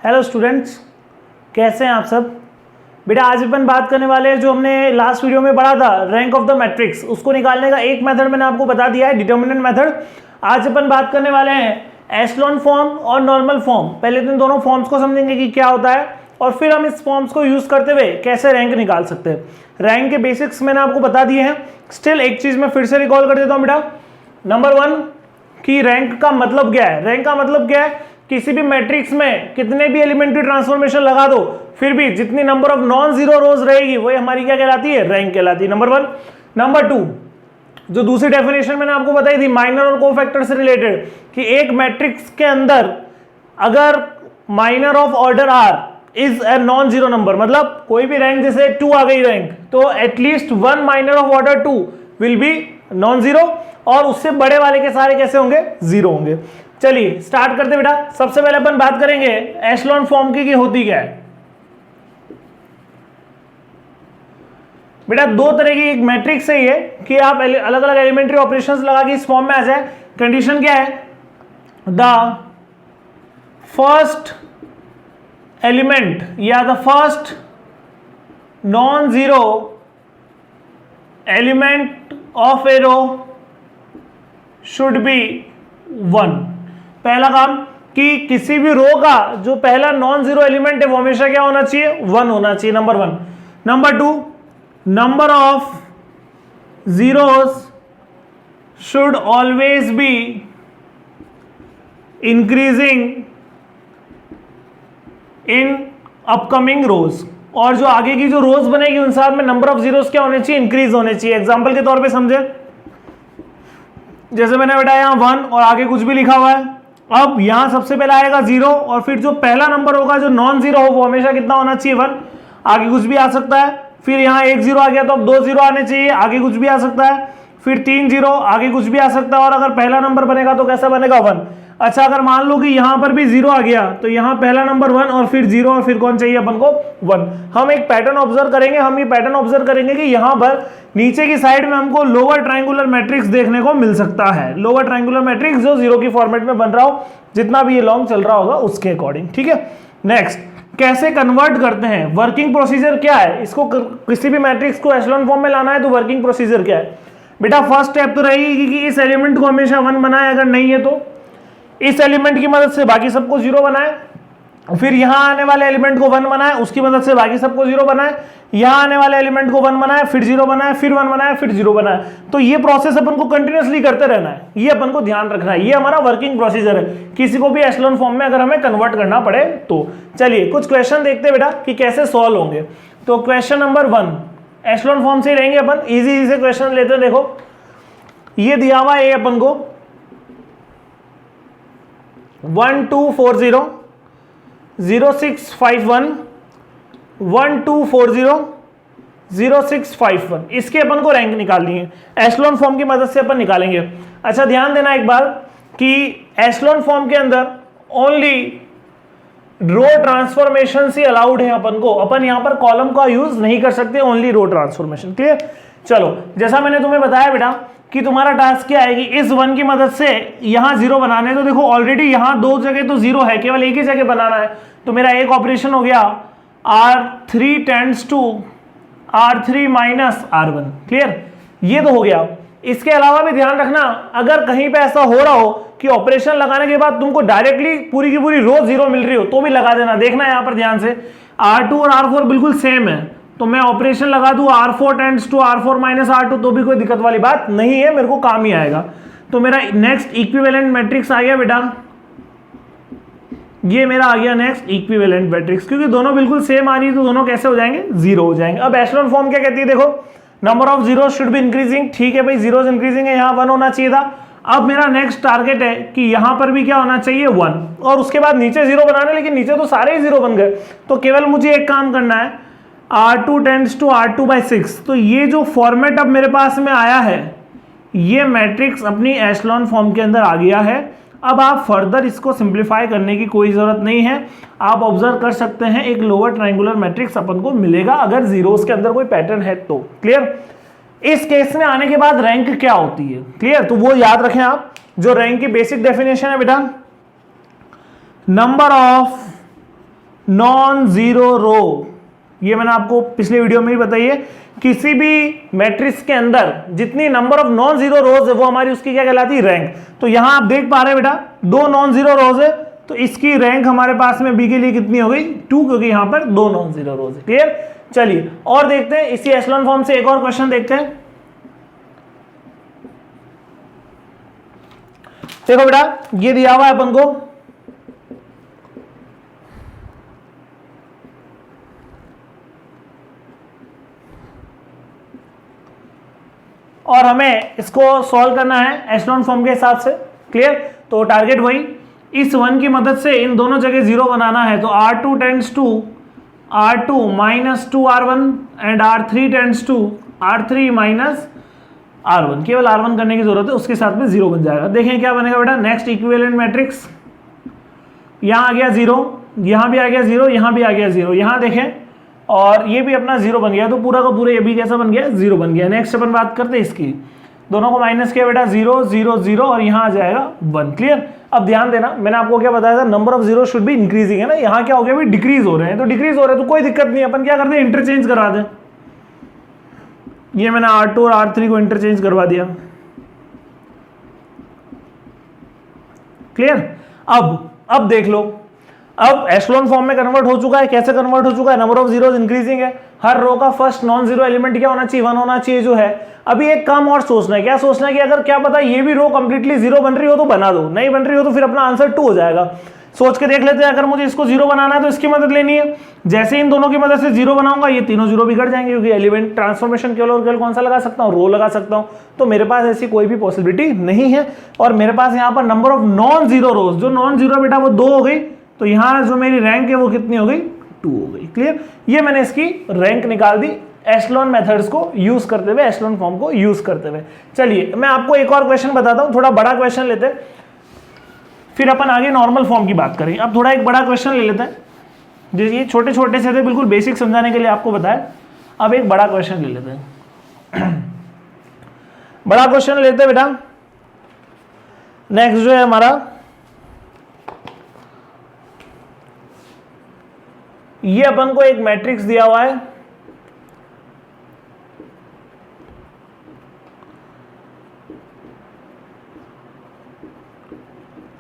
Hello students, कैसे हैं आप सब। बेटा आज अपन बात करने वाले हैं जो हमने लास्ट वीडियो में पढ़ा था रैंक ऑफ द मैट्रिक्स, उसको निकालने का एक मेथड मैंने आपको बता दिया है, डिटर्मिनेंट मेथड। आज अपन बात करने वाले हैं एशेलॉन फॉर्म और नॉर्मल फॉर्म। पहले तो इन दोनों फॉर्म्स को समझेंगे कि क्या होता है और फिर हम इस फॉर्म्स को यूज करते हुए कैसे रैंक निकाल सकते हैं। रैंक के बेसिक्स मैंने आपको बता दिए हैं। स्टिल एक चीज मैं फिर से रिकॉल कर देता हूँ बेटा। नंबर 1 कि रैंक का मतलब क्या है। रैंक का मतलब क्या है, किसी भी मैट्रिक्स में कितने भी एलिमेंट्री ट्रांसफॉर्मेशन लगा दो फिर भी जितनी नंबर ऑफ नॉन जीरो रोज रहेगी वही हमारी क्या कहलाती है, रैंक कहलाती है। नंबर 1। नंबर 2 जो दूसरी डेफिनेशन मैंने आपको बताई थी माइनर और कोफैक्टर से रिलेटेड, कि एक मैट्रिक्स के अंदर अगर minor of order R is a non zero number, मतलब कोई भी रैंक जैसे 2 आ गई रैंक, तो at least 1 minor of order 2 will be non zero और उससे बड़े वाले के सारे कैसे होंगे, जीरो होंगे। चलिए स्टार्ट करते बेटा। सबसे पहले अपन बात करेंगे एशेलॉन फॉर्म की होती क्या है। बेटा दो तरह की एक मैट्रिक्स है ये कि आप अलग अलग एलिमेंट्री ऑपरेशंस लगा के इस फॉर्म में आ जाए। कंडीशन क्या है, द फर्स्ट एलिमेंट या the first non zero element of a row should be 1। पहला काम कि किसी भी रो का जो पहला नॉन जीरो एलिमेंट है वो हमेशा क्या होना चाहिए, 1 होना चाहिए। Number 1। Number 2 number of zeros should always be increasing in upcoming rows, और जो आगे की जो रोज बनेगी उन साथ में नंबर ऑफ जीरोस क्या होने चाहिए, इंक्रीज होने चाहिए। एग्जांपल के तौर पे समझे, जैसे मैंने बताया यहां 1 और आगे कुछ भी लिखा हुआ है। अब यहां सबसे पहले आएगा 0 और फिर जो पहला नंबर होगा जो नॉन जीरो हो वो हमेशा कितना होना चाहिए, 1। आगे कुछ भी आ सकता है। फिर यहाँ 1 0 आ गया तो अब 2 0 आने चाहिए, आगे कुछ भी आ सकता है। फिर 3 0, आगे कुछ भी आ सकता है। और अगर पहला नंबर बनेगा तो कैसा बनेगा, 1। अच्छा अगर मान लो कि यहाँ पर भी 0 आ गया तो यहाँ पहला नंबर 1 और फिर 0 और फिर कौन चाहिए अपन को, 1। हम एक पैटर्न ऑब्जर्व करेंगे। हम ये पैटर्न ऑब्जर्व करेंगे कि यहाँ पर नीचे की साइड में हमको लोअर ट्रायंगुलर मैट्रिक्स देखने को मिल सकता है। लोअर ट्रायंगुलर मैट्रिक्स जो 0 की फॉर्मेट में बन रहा हो, जितना भी ये लॉन्ग चल रहा होगा उसके अकॉर्डिंग, ठीक है। नेक्स्ट, कैसे कन्वर्ट करते हैं, वर्किंग प्रोसीजर क्या है। इसको किसी भी मैट्रिक्स को एशेलॉन फॉर्म में लाना है तो वर्किंग प्रोसीजर क्या है बेटा। फर्स्ट स्टेप तो रहेगी कि इस एलिमेंट को हमेशा 1 बनाए, अगर नहीं है तो इस एलिमेंट की मदद से बाकी सबको 0 बनाए। फिर यहां आने वाले एलिमेंट को 1 बनाए, उसकी मदद से बाकी सबको 0 बनाए। यहां आने वाले एलिमेंट को 1 बनाए, फिर 0 बनाए, फिर 1 बनाए, फिर 0 बनाए। तो ये प्रोसेस अपन को कंटिन्यूअसली करते रहना है, ये अपन को ध्यान रखना है। ये हमारा वर्किंग प्रोसीजर है किसी को भी एशेलॉन फॉर्म में अगर हमें कन्वर्ट करना पड़े तो। चलिए कुछ क्वेश्चन देखते हैं बेटा कि कैसे सॉल्व होंगे। तो क्वेश्चन नंबर 1 एशेलॉन फॉर्म से रहेंगे अपन, इजी से क्वेश्चन लेते हैं। देखो ये दिया हुआ है अपन को 1 2 4 0 0 6 5 1 1 2 4 0 0 6 5 1। इसके अपन को रैंक निकालनी है, एशेलॉन फॉर्म की मदद से अपन निकालेंगे। अच्छा ध्यान देना एक बार कि एशेलॉन फॉर्म के अंदर ओनली रो ट्रांसफॉर्मेशन ही अलाउड है अपन को। अपन यहां पर कॉलम का यूज नहीं कर सकते, ओनली रो ट्रांसफॉर्मेशन। क्लियर। चलो जैसा मैंने तुम्हें बताया बेटा कि तुम्हारा टास्क क्या आएगी, इस 1 की मदद से यहां 0 बनाने। तो देखो ऑलरेडी यहां 2 जगह तो 0 है, केवल एक ही जगह बनाना है। तो मेरा एक ऑपरेशन हो गया R3 tends to R3 minus R1। Clear, ये तो हो गया। इसके अलावा भी ध्यान रखना, अगर कहीं पे ऐसा हो रहा हो कि ऑपरेशन लगाने के बाद तुमको डायरेक्टली पूरी की पूरी रो 0 मिल रही हो तो भी लगा देना। देखना यहां पर ध्यान से, R2 और R4 बिल्कुल सेम है, तो मैं ऑपरेशन लगा दूं R4 tends to R4 minus R2 तो भी कोई दिक्कत वाली बात नहीं है, मेरे को काम ही आएगा। तो मेरा नेक्स्ट इक्विवेलेंट मैट्रिक्स आ गया बेटा, ये मेरा आ गया नेक्स्ट इक्विवेलेंट मैट्रिक्स। क्योंकि दोनों बिल्कुल सेम आ रही है तो दोनों कैसे हो जाएंगे, 0 हो जाएंगे। अब एशेलॉन फॉर्म क्या कहती है, देखो number of zero should be increasing. ठीक है भाई, जीरोस इंक्रीजिंग है, यहाँ 1 होना चाहिए था। अब मेरा नेक्स्ट टारगेट है कि यहां पर भी क्या होना चाहिए, 1, और उसके बाद नीचे 0 बनाने। लेकिन नीचे तो सारे ही 0 बन गए, तो केवल मुझे एक काम करना है, R2 tends to R2 by 6। तो ये जो फॉर्मेट अब मेरे पास में आया है, ये मैट्रिक्स अपनी एशेलॉन फॉर्म के अंदर आ गया है। अब आप फर्दर इसको सिंप्लीफाई करने की कोई जरूरत नहीं है। आप ऑब्जर्व कर सकते हैं एक लोअर ट्रायंगुलर मैट्रिक्स अपन को मिलेगा अगर जीरोस के अंदर कोई पैटर्न है तो। क्लियर। इस केस में आने के बाद रैंक क्या होती है, क्लियर, तो वो याद रखें आप। जो रैंक की बेसिक डेफिनेशन है बेटा, नंबर ऑफ नॉन जीरो रो, ये मैंने आपको पिछले वीडियो में भी बताई है, किसी भी मैट्रिक्स के अंदर जितनी नंबर ऑफ नॉन जीरो रोज है वो हमारी उसकी क्या कहलाती है, रैंक। तो यहां आप देख पा रहे हैं बेटा 2 नॉन जीरो रोज है, तो इसकी रैंक हमारे पास में बी के लिए कितनी हो गई, 2, क्योंकि यहां पर 2 नॉन जीरो रोज है। क्लियर। चलिए और देखते हैं इसी एशेलॉन फॉर्म से एक और क्वेश्चन देखते हैं। देखो बेटा ये दिया हुआ है अपन को, और हमें इसको सॉल्व करना है एशेलॉन फॉर्म के हिसाब से। क्लियर। तो टारगेट वही, इस 1 की मदद से इन दोनों जगह 0 बनाना है। तो R2 tends to R2 minus 2R1 and R3 tends to R3 minus R1, केवल R1 करने की जरूरत है, उसके साथ में 0 बन जाएगा। देखें क्या बनेगा बेटा, नेक्स्ट इक्विवेलेंट मैट्रिक्स, यहां आ गया 0, यहां भी आ गया 0, यहां भी आ गया 0, यहां देखें और ये भी अपना 0 बन गया, तो पूरा का पूरा ये भी कैसा बन गया, 0 बन गया। नेक्स्ट अपन बात करते हैं इसकी, दोनों को माइनस किया बेटा, 0 0 0 और यहाँ आ जाएगा 1। क्लियर। अब ध्यान देना, मैंने आपको क्या बताया था, number of zero should be increasing, है ना। यहाँ क्या हो गया, डिक्रीज हो रहे हैं, तो डिक्रीज हो रहे हैं तो कोई दिक्कत नहीं है, अपन क्या करते हैं, इंटरचेंज करवा दें। ये मैंने R2 और R3 को इंटरचेंज करवा दिया। क्लियर। अब देख लो, अब एशेलॉन फॉर्म में कन्वर्ट हो चुका है। कैसे कन्वर्ट हो चुका है, नंबर ऑफ जीरोस इंक्रीजिंग है, हर रो का फर्स्ट नॉन जीरो एलिमेंट क्या होना चाहिए, 1 होना चाहिए जो है। अभी एक काम और सोचना है, क्या सोचना है कि अगर क्या पता ये भी रो कंप्लीटली 0 बन रही हो तो बना दो, नहीं बन रही हो तो फिर अपना आंसर 2 हो जाएगा। सोच के देख लेते हैं, अगर मुझे इसको 0 बनाना है तो इसकी मदद लेनी है। जैसे इन दोनों की मदद से 0 बनाऊंगा, ये तीनों 0 बिगड़ जाएंगे, क्योंकि एलिमेंट ट्रांसफॉर्मेशन केवल और केवल कौन सा लगा सकता हूँ, रो लगा सकता हूँ। तो मेरे पास ऐसी कोई भी पॉसिबिलिटी नहीं है, और मेरे पास यहाँ पर नंबर ऑफ नॉन जीरो रोज, जो नॉन जीरो बेटा वो 2 हो गई, तो यहाँ जो मेरी रैंक है वो कितनी हो गई, 2 हो गई। क्लियर। ये मैंने इसकी रैंक निकाल दी एशेलॉन मेथड्स को यूज करते हुए, एशेलॉन फॉर्म को यूज करते हुए। चलिए मैं आपको एक और क्वेश्चन बताता हूं, थोड़ा बड़ा क्वेश्चन लेते हैं, फिर अपन आगे नॉर्मल फॉर्म की बात करेंगे। अब थोड़ा एक बड़ा क्वेश्चन ले लेते हैं, जैसे छोटे छोटे से थे, बिल्कुल बेसिक समझाने के लिए आपको बताया। अब एक बड़ा क्वेश्चन ले लेते हैं। बड़ा क्वेश्चन लेते हैं बेटा। नेक्स्ट जो है हमारा, ये अपन को एक मैट्रिक्स दिया हुआ है,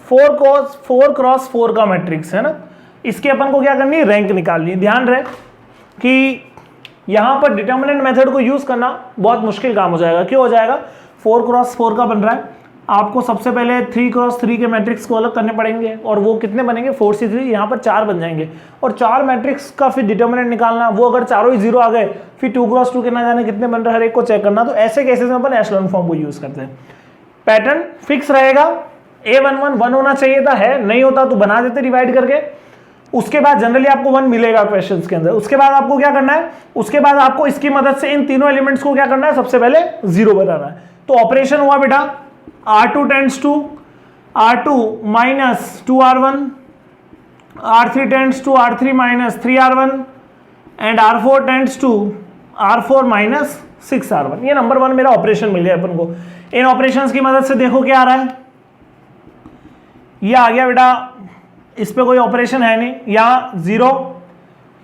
फोर क्रॉस फोर का मैट्रिक्स है ना। इसके अपन को क्या करनी है, रैंक निकालनी है। ध्यान रहे कि यहां पर डिटर्मिनेंट मेथड को यूज करना बहुत मुश्किल काम हो जाएगा। क्यों हो जाएगा, 4 क्रॉस 4 का बन रहा है, आपको सबसे पहले 3 क्रॉस 3 के मैट्रिक्स को अलग करने पड़ेंगे, और वो कितने बनेंगे, 4C3, यहाँ पर 4 बन जाएंगे, और 4 मैट्रिक्स का फिर डिटर्मिनेंट निकालना, वो अगर चारों ही 0 आ गए, फिर 2 क्रॉस 2 के ना जाने कितने बन रहे हर एक को चेक करना। तो ऐसे केसेस में अपन एशेलॉन फॉर्म को यूज करते हैं। पैटर्न फिक्स रहेगा, A11 1 होना चाहिए था, है नहीं होता तो बना देते डिवाइड करके। उसके बाद जनरली आपको 1 मिलेगा क्वेश्चंस के अंदर। उसके बाद आपको क्या करना है, उसके बाद आपको इसकी मदद से इन तीनों एलिमेंट्स को क्या करना है, सबसे पहले 0 बनाना है। तो ऑपरेशन हुआ बेटा, R2 tends to R2 minus 2R1, R3 tends to R3 minus 3R1 and R4 tends to R4 minus 6R1। ये नंबर 1 मेरा ऑपरेशन मिल गया अपन को। इन ऑपरेशंस की मदद से देखो क्या आ रहा है, ये आ गया बेटा, इस पे कोई ऑपरेशन है नहीं, यहाँ 0,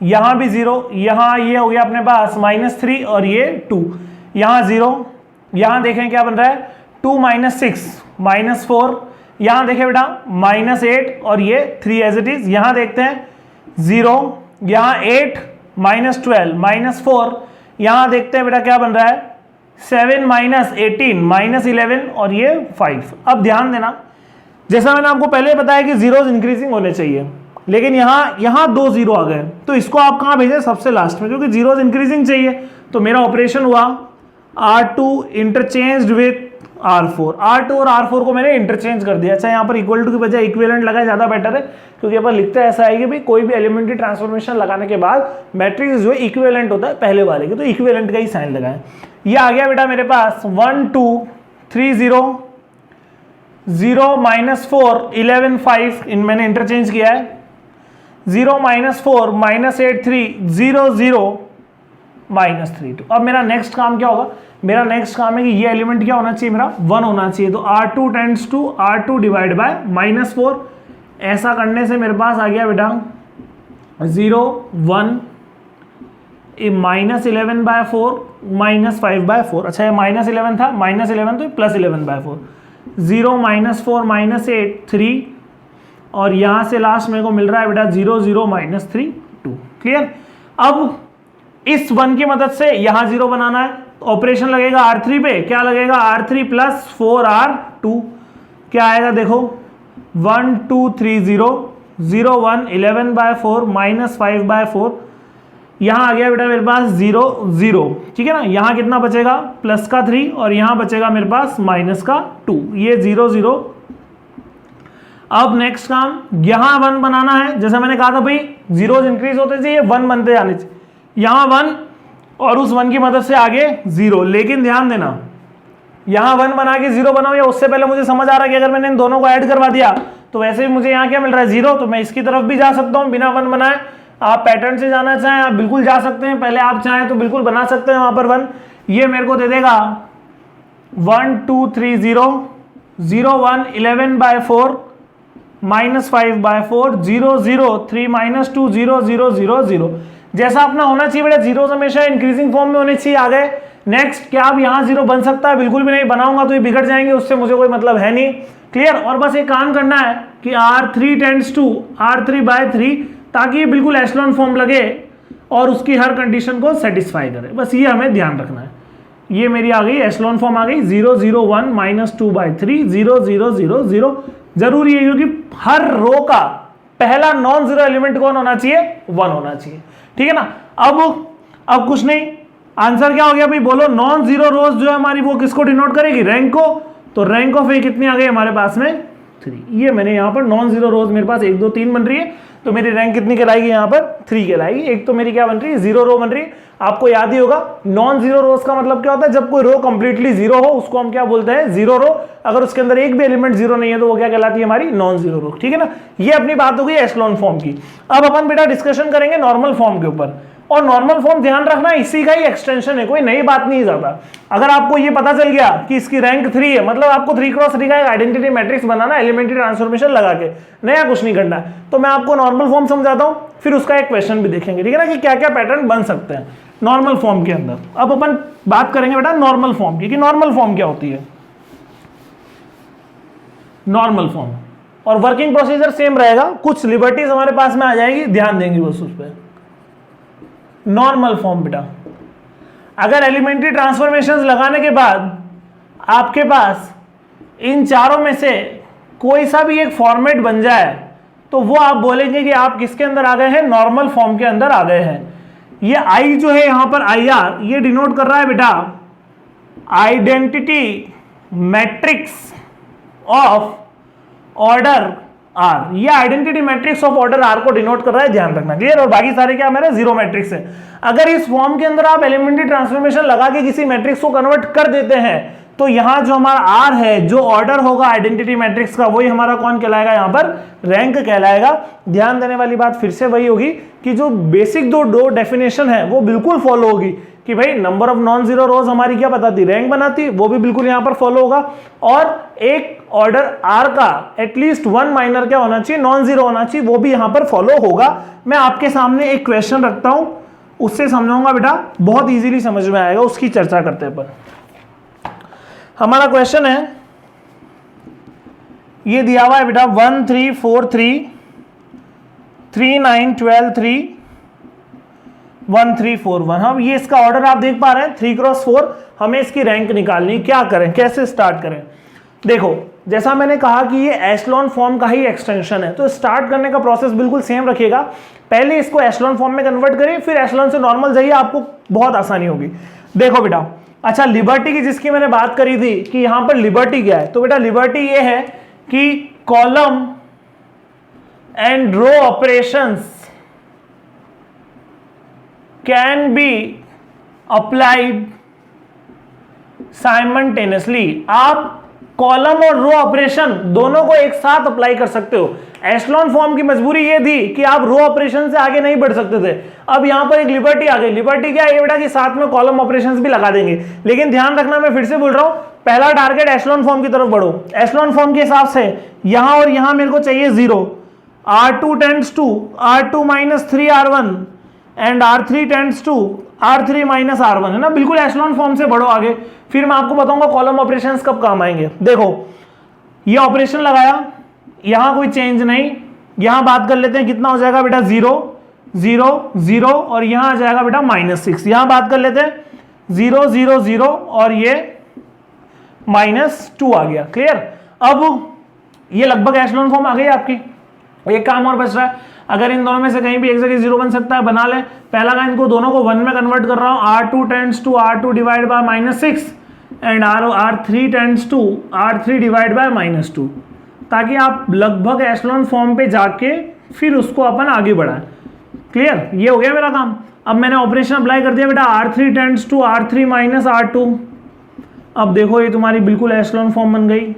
यहाँ भी 0, यहाँ ये हो गया अपने पास -3 और ये 2, यहाँ 0, यहाँ देखें क्या बन रहा है, 2 माइनस 6 -4, यहाँ देखें बेटा -8 और ये 3 एज इट इज। यहाँ देखते हैं 0, यहाँ 8 -12 -4, यहाँ देखते हैं बेटा क्या बन रहा है, 7 -18 -11 और ये 5। अब ध्यान देना, जैसा मैंने आपको पहले बताया कि जीरोस इंक्रीजिंग होने चाहिए, लेकिन यहाँ 2 0 आ गए, तो इसको आप कहाँ भेजें, सबसे लास्ट में, क्योंकि जीरोस इंक्रीजिंग चाहिए। तो मेरा ऑपरेशन हुआ R2 interchanged with R4, R2 और R4 को मैंने इंटरचेंज कर दिया। अच्छा, यहाँ पर इक्वल टू की बजाय इक्विवेलेंट लगाए ज़्यादा बेटर है, क्योंकि अपन लिखते हैं ऐसा है कि भाई कोई भी एलिमेंट की ट्रांसफॉर्मेशन लगाने के बाद मैट्रिक्स जो है इक्विवेलेंट होता है पहले वाले के, तो इक्विवेलेंट का ही साइन लगाएं। ये आ गया बेटा मेरे पास 1 2 3 0 0 -4 11 5, इन मैंने इंटरचेंज किया है, 0 -4 -8 3 0 0 -3 2। अब मेरा नेक्स्ट काम क्या होगा, मेरा नेक्स्ट काम है कि ये एलिमेंट क्या होना चाहिए, मेरा 1 होना चाहिए। तो R2 tends to R2 divide bye -4, ऐसा करने से मेरे पास आ गया बेटा 0 1 -11/4 -5/4। अच्छा ये -11 था, -11 तो +11/4। 0 -4 -8 3 और यहाँ से लास्ट मेरे को मिल रहा है बेटा 0 0 -3 2। क्लियर। अब इस 1 की मदद से यहाँ 0 बनाना है, ऑपरेशन लगेगा R3 पे। क्या लगेगा? R3 + 4R2। क्या आएगा देखो 1 2 3 0 0 1 11/4 -5/4। यहाँ आ गया बेटा मेरे पास 0 0। ठीक है ना। यहाँ कितना बचेगा? +3 और यहाँ बचेगा मेरे पास -2। ये 0 0। अब नेक्स्ट काम, यहाँ 1 बनाना है। जैसे मैंने कहा था भाई जीरोज इंक्रीज होते चाहिए 1 बनते जाने चाहिए। यहाँ 1 और उस 1 की मदद से आगे 0। लेकिन ध्यान देना यहाँ 1 बना के 0 बनाओ या उससे पहले मुझे समझ आ रहा है कि अगर मैंने इन दोनों को ऐड करवा दिया तो वैसे भी मुझे यहाँ क्या मिल रहा है 0। तो मैं इसकी तरफ भी जा सकता हूँ बिना 1 बनाए। आप पैटर्न से जाना चाहें आप बिल्कुल जा सकते हैं, पहले आप चाहें तो बिल्कुल बना सकते हैं वहां पर 1। ये मेरे को दे देगा 1 2 3 0 0 1 11/4 -5/4 0 0 3 -2 0 0 0 0। जैसा अपना होना चाहिए बेटा, जीरोस हमेशा इंक्रीजिंग फॉर्म में होने चाहिए। आ गए। नेक्स्ट, क्या अब यहाँ 0 बन सकता है? बिल्कुल भी नहीं। बनाऊंगा तो ये बिगड़ जाएंगे, उससे मुझे कोई मतलब है नहीं। क्लियर। और बस एक काम करना है कि R3 टेंड्स टू R3/3 ताकि ये बिल्कुल एशलॉन फॉर्म लगे और उसकी हर कंडीशन को सेटिस्फाई करे। बस ये हमें ध्यान रखना है। ये मेरी आ गई एशलॉन फॉर्म आ गई 0 0 1 -2/3 0 0 0 0। जरूरी है क्योंकि हर रो का पहला नॉन जीरो एलिमेंट कौन होना चाहिए? 1 होना चाहिए। ठीक है ना। अब कुछ नहीं, आंसर क्या हो गया भाई बोलो। नॉन जीरो रोज जो है हमारी वो किसको डिनोट करेगी? रैंक को। तो रैंक ऑफ ए कितनी आ गई हमारे पास में? 3। ये मैंने यहाँ पर नॉन जीरो रोज मेरे पास 1 2 3 बन रही है, तो मेरी रैंक कितनी कहलाएगी यहाँ पर? 3 कहलाएगी। एक तो मेरी क्या बन रही है? 0 रो बन रही है। आपको याद ही होगा नॉन जीरो रोज का मतलब क्या होता है? जब कोई रो कंप्लीटली 0 हो उसको हम क्या बोलते हैं? 0 रो। अगर उसके अंदर एक भी एलिमेंट 0 नहीं है तो वो क्या कहलाती है? हमारी नॉन जीरो रो। ठीक है ना। ये अपनी बात हो गई एशलॉन फॉर्म की। अब अपन बेटा डिस्कशन करेंगे नॉर्मल फॉर्म के ऊपर। और नॉर्मल फॉर्म ध्यान रखना इसी का ही एक्सटेंशन है, कोई नई बात नहीं ज्यादा। अगर आपको ये पता चल गया कि इसकी रैंक 3 है, मतलब आपको 3x3 का एक आइडेंटिटी मैट्रिक्स बनाना, एलिमेंट्री ट्रांसफॉर्मेशन लगा के, नया कुछ नहीं करना है। तो मैं आपको नॉर्मल फॉर्म समझाता हूं, फिर उसका एक क्वेश्चन भी देखेंगे। ठीक है ना, कि क्या क्या पैटर्न बन सकते हैं नॉर्मल फॉर्म के अंदर। अब अपन बात करेंगे बेटा नॉर्मल फॉर्म की, कि नॉर्मल फॉर्म क्या होती है। नॉर्मल फॉर्म और वर्किंग प्रोसीजर सेम रहेगा, कुछ लिबर्टीज हमारे पास में आ जाएगी, ध्यान देंगे बस उस पर। नॉर्मल फॉर्म बेटा, अगर एलिमेंट्री ट्रांसफॉर्मेशंस लगाने के बाद आपके पास इन चारों में से कोई सा भी एक फॉर्मेट बन जाए तो वो आप बोलेंगे कि आप किसके अंदर आ गए हैं? नॉर्मल फॉर्म के अंदर आ गए हैं। ये आई जो है यहां पर IR, ये डिनोट कर रहा है बेटा identity matrix of order R। ये identity matrix of order R को डिनोट कर रहा है, ध्यान रखना। क्लियर। और बाकी सारे क्या मेरे जीरो मैट्रिक्स है। अगर इस फॉर्म के अंदर आप एलिमेंट्री ट्रांसफॉर्मेशन लगा के किसी मैट्रिक्स को कन्वर्ट कर देते हैं तो यहां जो हमारा R है, जो ऑर्डर होगा आइडेंटिटी मैट्रिक्स का, वही हमारा कौन कहलाएगा? यहां पर रैंक कहलाएगा। ध्यान देने वाली बात फिर से वही होगी कि जो बेसिक दो डेफिनेशन है वो बिल्कुल फॉलो होगी कि भाई नंबर ऑफ नॉन जीरो रोज हमारी क्या बताती? रैंक बनाती, वो भी बिल्कुल यहां पर फॉलो होगा। और एक ऑर्डर R का एटलीस्ट 1 माइनर क्या होना चाहिए? नॉन जीरो होना चाहिए, वो भी यहां पर फॉलो होगा। मैं आपके सामने एक क्वेश्चन रखता हूं, उससे समझाऊंगा बेटा, बहुत इजीली समझ में आएगा, उसकी चर्चा करते हैं। पर हमारा क्वेश्चन है, ये दिया हुआ है बेटा 1 3 4 3 3 9 12 3 1 3 4 1। हम ये इसका ऑर्डर आप देख पा रहे हैं 3x4। हमें इसकी रैंक निकालनी, क्या करें, कैसे स्टार्ट करें? देखो जैसा मैंने कहा कि ये एशलॉन फॉर्म का ही एक्सटेंशन है, तो स्टार्ट करने का प्रोसेस बिल्कुल सेम रखिएगा। पहले इसको एशलॉन फॉर्म में कन्वर्ट करिए, फिर एशलॉन से नॉर्मल जाइए, आपको बहुत आसानी होगी। देखो बेटा, अच्छा लिबर्टी की जिसकी मैंने बात करी थी कि यहां पर लिबर्टी क्या है, तो बेटा लिबर्टी ये है कि column and row operations can be applied simultaneously. आप कॉलम और रो ऑपरेशन दोनों को एक साथ अप्लाई कर सकते हो। एशलॉन फॉर्म की मजबूरी ये थी कि आप रो ऑपरेशन से आगे नहीं बढ़ सकते थे। अब यहां पर एक लिबर्टी आ गई। लिबर्टी क्या है बेटा कि साथ में कॉलम ऑपरेशंस भी लगा देंगे। लेकिन ध्यान रखना, मैं फिर से बोल रहा हूं, पहला टारगेट एशलॉन फॉर्म की तरफ बढ़ो। एशलॉन फॉर्म के हिसाब से यहां और यहां मेरे को चाहिए 0, R2 tends to R2 minus 3R1 and R3 tends to R3 minus R1, है ना, बिल्कुल एशलॉन फॉर्म से बढ़ो आगे। फिर मैं आपको बताऊंगा कॉलम ऑपरेशंस कब काम आएंगे। देखो ये ऑपरेशन लगाया, यहां कोई चेंज नहीं, यहां बात कर लेते हैं कितना हो जाएगा बेटा 0 0 0 और यहां आ जाएगा बेटा -6। यहां बात कर लेते हैं 0 0 0 और ये -2 आ गया। क्लियर? अब ये लगभग एशलॉन फॉर्म आ गई आपकी। एक काम और बच रहा है, अगर इन दोनों में से कहीं भी एक जगह 0 बन सकता है बना ले। पहला काम, इनको दोनों को 1 में कन्वर्ट कर रहा हूं। R2 tends to R2 divide by -6 and R3 tends to R3 divide by -2, ताकि आप लगभग एशलॉन फॉर्म पे जाके फिर उसको अपन आगे बढ़ाएं। क्लियर? ये हो गया मेरा काम। अब मैंने ऑपरेशन अप्लाई कर दिया बेटा, R3 tends to R3 minus R2। अब देखो ये तुम्हारी बिल्कुल एशलॉन फॉर्म बन गई।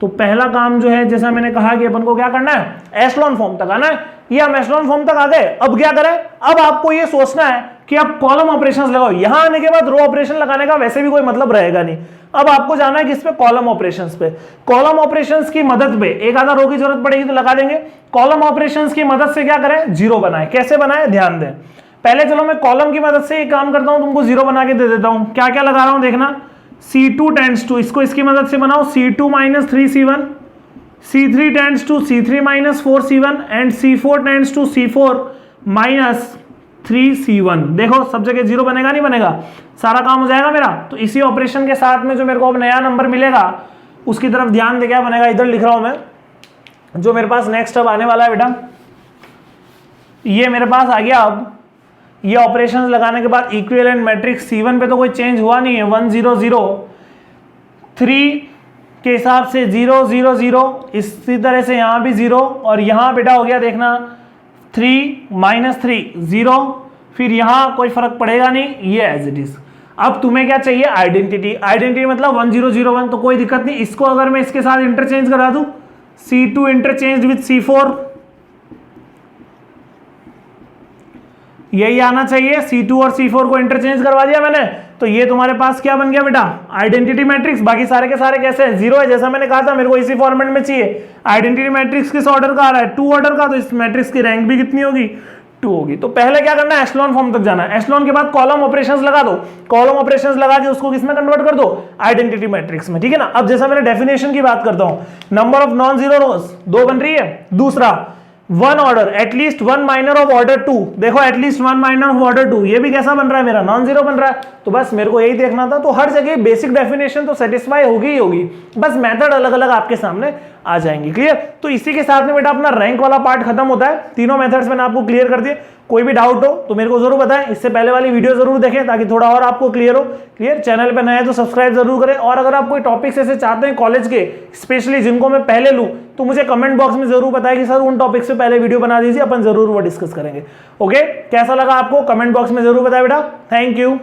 तो पहला काम जो है, जैसा मैंने कहा कि अपन को क्या करना है, एशलॉन फॉर्म तक आना है। ये हम एशलॉन फॉर्म तक आ गए। अब क्या करें, अब आपको ये सोचना है कि आप कॉलम ऑपरेशंस लगाओ। यहां आने के बाद रो ऑपरेशन लगाने का वैसे भी कोई मतलब रहेगा नहीं। अब आपको जाना है किस पे, कॉलम ऑपरेशंस पे। कॉलम ऑपरेशंस की मदद पे एक आधा रो की जरूरत पड़ेगी तो लगा देंगे। कॉलम ऑपरेशंस की मदद से क्या करें, जीरो बनाए। कैसे बनाए ध्यान दें। पहले चलो मैं कॉलम की मदद से एक काम करता हूं, तुमको जीरो बना के दे देता हूं। क्या क्या लगा रहा हूं देखना, C2 टेंड्स टू, इसको इसकी मदद से बनाओ, C2 minus 3C1, C3 tends to C3 minus 4C1 and C4 tends to C4 minus 3C1। देखो सब जगह जीरो बनेगा नहीं बनेगा, सारा काम हो जाएगा मेरा। तो इसी ऑपरेशन के साथ में जो मेरे को अब नया नंबर मिलेगा उसकी तरफ ध्यान दे, क्या बनेगा, इधर लिख रहा हूं मैं, जो मेरे पास नेक्स्ट अब आने वाला है बेटा, ये मेरे पास आ गया। अब ये ऑपरेशंस लगाने के बाद इक्विवेलेंट मैट्रिक्स C1 पे तो कोई चेंज हुआ नहीं है, 1 0 0, 3 के हिसाब से 0 0 0, इसी तरह से यहां भी 0 और यहां बेटा हो गया देखना 3 -3 0, फिर यहां कोई फर्क पड़ेगा नहीं, ये एज इट इज। अब तुम्हें क्या चाहिए, आइडेंटिटी। आइडेंटिटी मतलब 1 0 0 1, तो कोई दिक्कत नहीं। इसको अगर मैं इसके साथ इंटरचेंज करा दूं, C2 इंटरचेंज विद C4, यही आना चाहिए। C2 और C4 को इंटरचेंज करवा दिया मैंने, तो ये तुम्हारे पास क्या बन गया बेटा, आइडेंटिटी मैट्रिक्स। बाकी सारे के सारे कैसे हैं, जीरो है, जैसा मैंने कहा था मेरे को इसी फॉर्मेट में चाहिए। आइडेंटिटी मैट्रिक्स किस ऑर्डर का आ रहा है, 2 ऑर्डर का, तो इस मैट्रिक्स की रैंक भी कितनी होगी, 2 होगी। तो पहले क्या करना है, एशलॉन फॉर्म तक जाना है। एशलॉन के बाद कॉलम ऑपरेशंस लगा दो। कॉलम ऑपरेशंस लगा के उसको किसमें कन्वर्ट कर दो, आइडेंटिटी मैट्रिक्स में, ठीक है ना। अब जैसा मैंने डेफिनेशन की बात करता हूं, नंबर ऑफ नॉन जीरो रोज 2 बन रही है। दूसरा, 1 order, at least 1 minor of order 2। देखो एटलीस्ट 1 माइनर ऑफ ऑर्डर 2, ये भी कैसा बन रहा है मेरा, नॉन जीरो बन रहा है। तो बस मेरे को यही देखना था। तो हर जगह बेसिक डेफिनेशन तो सेटिस्फाई होगी ही होगी, बस मेथड अलग अलग आपके सामने आ जाएंगी। क्लियर? तो इसी के साथ में बेटा अपना रैंक वाला पार्ट खत्म होता है। तीनों मेथड्स मैंने आपको क्लियर कर दिए। कोई भी डाउट हो तो मेरे को जरूर बताएं। इससे पहले वाली वीडियो जरूर देखें ताकि थोड़ा और आपको क्लियर हो। क्लियर? चैनल पे नए हैं तो सब्सक्राइब जरूर करें। और अगर आप कोई टॉपिक्स ऐसे चाहते हैं कॉलेज के स्पेशली जिनको मैं पहले लूं, तो मुझे कमेंट बॉक्स में जरूर बताएं कि सर उन टॉपिक्स पे पहले वीडियो बना दीजिए, अपन जरूर वो डिस्कस करेंगे। ओके, कैसा लगा आपको कमेंट बॉक्स में जरूर बताएं बेटा। Thank you.